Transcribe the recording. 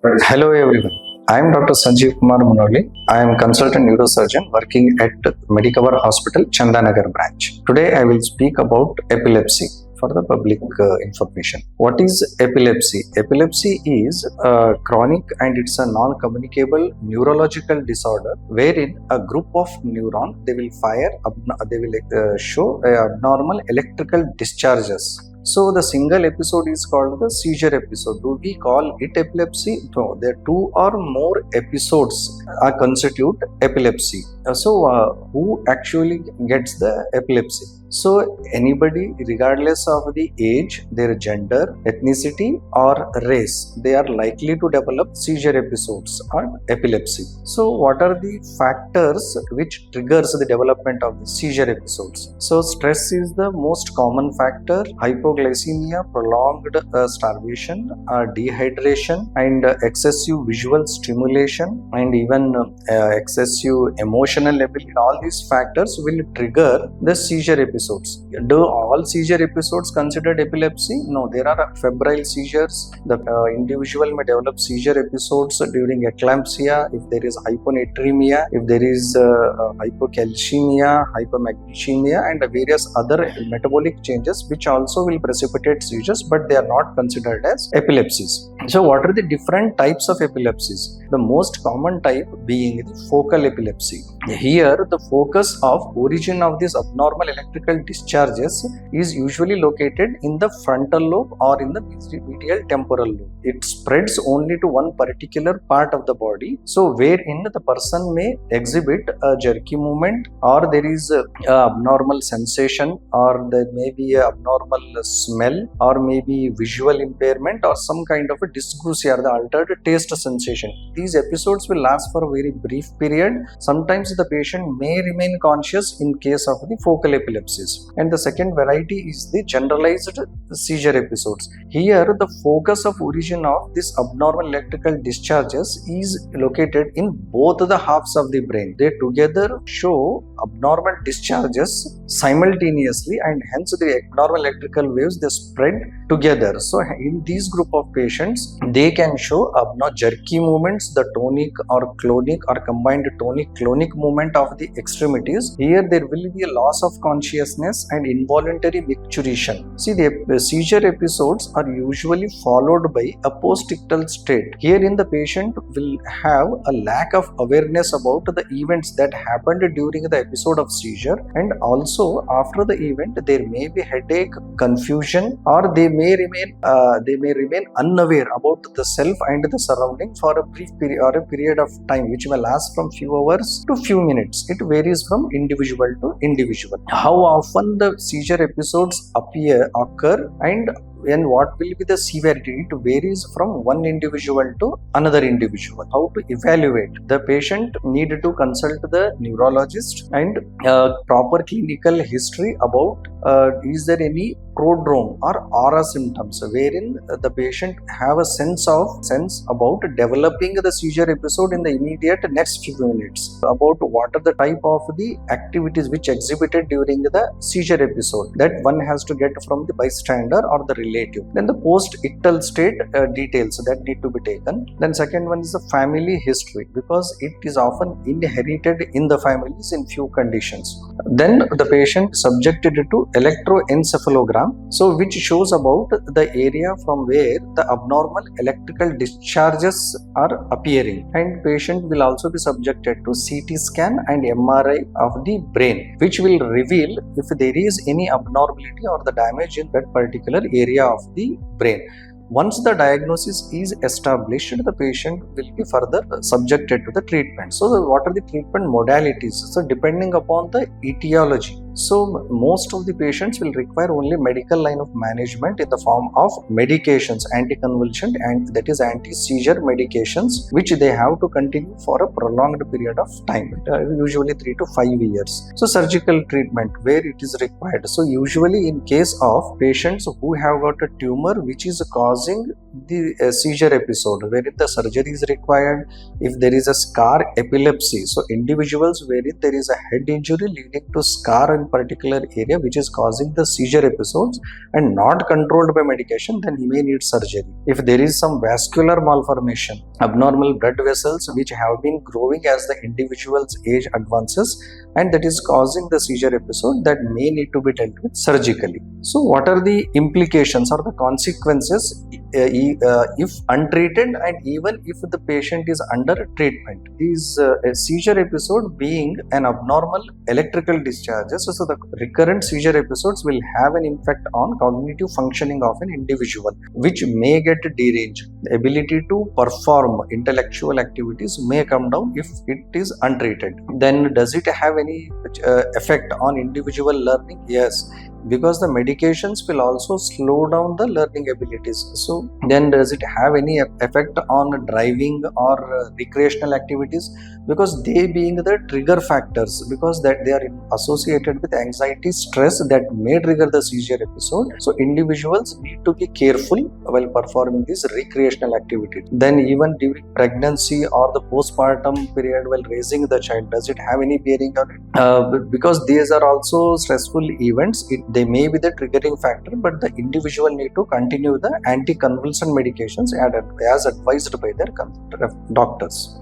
Hello everyone. I am Dr. Sanjeev Kumar. I am consultant neurosurgeon working at Medicover Hospital, Chandanagar branch. Today I will speak about epilepsy for the public information. What is epilepsy? Epilepsy is chronic and it's a non-communicable neurological disorder wherein a group of neurons they will show abnormal electrical discharges. So the single episode is called the seizure episode. Do we call it epilepsy? No, there are two or more episodes are constitute epilepsy. Who actually gets the epilepsy? So anybody, regardless of the age, their gender, ethnicity or race, they are likely to develop seizure episodes or epilepsy. So what are the factors which triggers the development of the seizure episodes? So stress is the most common factor. Hypoglycemia, prolonged starvation, dehydration, and excessive visual stimulation, and even excessive emotional ability. All these factors will trigger the seizure episodes. Do all seizure episodes considered epilepsy? No, there are febrile seizures. The individual may develop seizure episodes during eclampsia, if there is hyponatremia, if there is hypocalcemia, hypomagnesemia, and various other metabolic changes which also will precipitate seizures, but they are not considered as epilepsies. So what are the different types of epilepsies? The most common type being the focal epilepsy. Here the focus of origin of these abnormal electrical discharges is usually located in the frontal lobe or in the medial temporal lobe. It spreads only to one particular part of the body, so wherein the person may exhibit a jerky movement, or there is a abnormal sensation, or there may be a abnormal smell, or maybe visual impairment, or some kind of a dysgeusia or the altered taste sensation. These episodes will last for a very brief period. Sometimes the patient may remain conscious in case of the focal epilepsies. And the second variety is the generalized seizure episodes. Here the focus of origin of this abnormal electrical discharges is located in both the halves of the brain. They together show abnormal discharges simultaneously, and hence the abnormal electrical waves they spread together. So in this group of patients, they can show abnormal jerky movements, the tonic or clonic or combined tonic-clonic movement of the extremities. Here there will be a loss of consciousness and involuntary micturition. See, the seizure episodes are usually followed by a postictal state. Herein the patient will have a lack of awareness about the events that happened during the episode of seizure, and also after the event there may be headache, confusion, or they may remain unaware about the self and the surrounding for a brief period or a period of time which may last from few hours to few minutes. It varies from individual to individual. How often the seizure episodes occur and what will be the severity, it varies from one individual to another individual. How to evaluate? The patient need to consult the neurologist and proper clinical history about is there any prodrome or aura symptoms wherein the patient have a sense about developing the seizure episode in the immediate next few minutes, about what are the type of the activities which exhibited during the seizure episode, that one has to get from the bystander or the relative. Then the post-ictal state details that need to be taken. Then second one is the family history, because it is often inherited in the families in few conditions. Then the patient subjected to electroencephalogram, so which shows about the area from where the abnormal electrical discharges are appearing, and patient will also be subjected to CT scan and MRI of the brain, which will reveal if there is any abnormality or the damage in that particular area of the brain. Once the diagnosis is established, the patient will be further subjected to the treatment. So what are the treatment modalities? So depending upon the etiology. So most of the patients will require only medical line of management in the form of medications, anticonvulsant, and that is anti-seizure medications, which they have to continue for a prolonged period of time, usually 3 to 5 years. So surgical treatment where it is required. So usually in case of patients who have got a tumor which is causing the seizure episode wherein the surgery is required, if there is a scar epilepsy, so individuals wherein there is a head injury leading to scar in particular area which is causing the seizure episodes and not controlled by medication, then he may need surgery. If there is some vascular malformation, abnormal blood vessels which have been growing as the individual's age advances and that is causing the seizure episode, that may need to be dealt with surgically. So what are the implications or the consequences if untreated and even if the patient is under treatment? These a seizure episode being an abnormal electrical discharges, so the recurrent seizure episodes will have an impact on cognitive functioning of an individual, which may get deranged. The ability to perform intellectual activities may come down if it is untreated. Then does it have any effect on individual learning? Yes, because the medications will also slow down the learning abilities. So then does it have any effect on driving or recreational activities? Because they being the trigger factors, because that they are associated with anxiety, stress that may trigger the seizure episode. So individuals need to be careful while performing this recreational activity. Then even during pregnancy or the postpartum period while raising the child, does it have any bearing on it? Because these are also stressful events, they may be the triggering factor, but the individual need to continue the anticonvulsant medications as advised by their doctors.